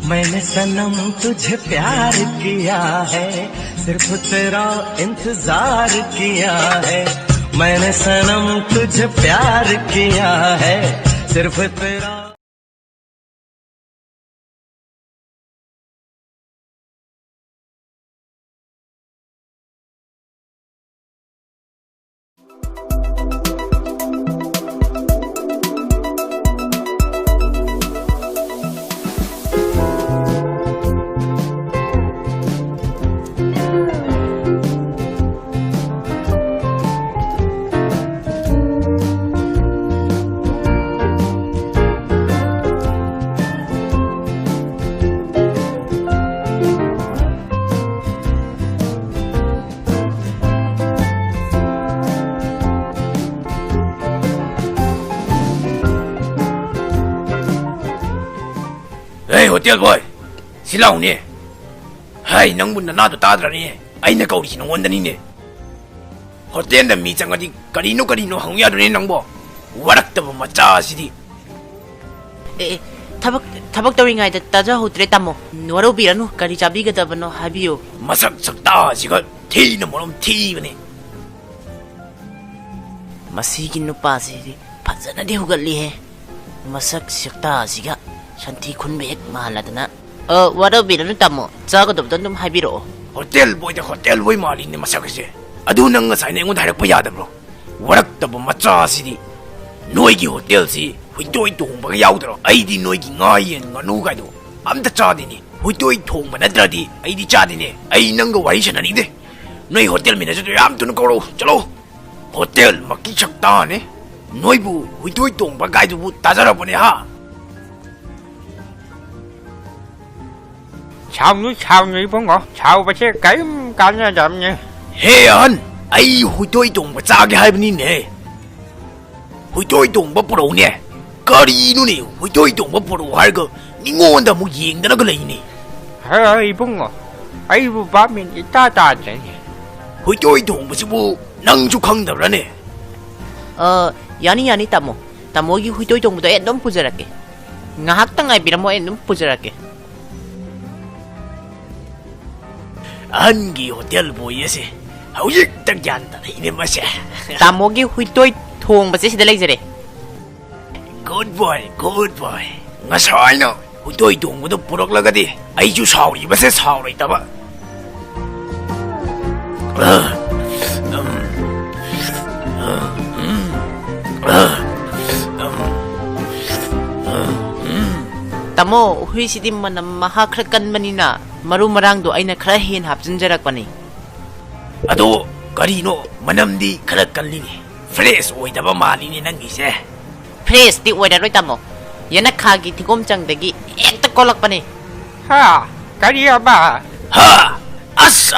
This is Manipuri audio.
मैंने सनम तुझे प्यार किया है, सिर्फ तेरा इंतजार किया है। मैंने सनम तुझे प्यार किया है, सिर्फ तेरा। Hey, hotel boy, silaw ni. Hay, nang mun na tadra ni. Ay nakauli sinungon ni ni. Hotel na mi changa di karino hangya ni nang bo. Warak ta macha sidi. Tabak tawingay taja hotel tamo. Waro birano kari chabi gada bano habiyo. Masak sakta siga thi na morom thi bani. Masigin no pa sidi. Pazana di hugali he. Masak sakta siga. Shanti kun bek mahaladana. Waro birano tamo. Zaga dobdo num habiro. Hotel boy mali ni masak se. Adu nang nga sai na ngon direct pa yada bro. Warak ta macha sidi. Noi gi hotel si. Hui toi tong ba yaw dro. Ai di noi gi ngai en nganu ga do. Am ta cha di ni. Hui toi tong ba na dra di. Ai di cha di ni. Ai nang ga wai shan ni de. Noi hotel mi na ju yam tu na ko ro. Chalo. Hotel makki chakta ne. Noi bu hui toi tong ba gai du bu ta jara bu ne ha. Sao như bố ngọ, sao bà sẽ cái nha chậm nha. Hey anh, ai hui tôi tùng bà cha cái hai bên nè. Hui tôi tùng bà pro nè. Kari nu nè, hui tôi tùng bà pro hai cái. Ni ngon da mu yeng da na cái này nè. Hey bố ngọ, ai bố bà mình chỉ ta chạy. Hui tôi tùng bà sư bố năng chú khăng đâu ra nè. Yani tamo. Tamo gi hui toy tong budo endom pujarake. Ngahak tangay biramo endom pujarake. Anh gi hotel boy ese. Hau yik tak yan ta ne ma se. Tamo gi hui toy thong ba se sida lai jare. Good boy. Nga sai no. Hui tôi tùng bà do purok laga di. Ai ju sao ri ba se sao rai ta ba. Tamo hui sidim manam mahakrakan manina maru marang do aina khara hen hapjin jarak pani. Ado karino manam di khara kalli ni. Fresh oi da ba mali ni nang gi se. Fresh di oida roi tamo. Yana khagi thigom chang dagi ekta kolak pani. Ha, cái gì bà? Ha! As!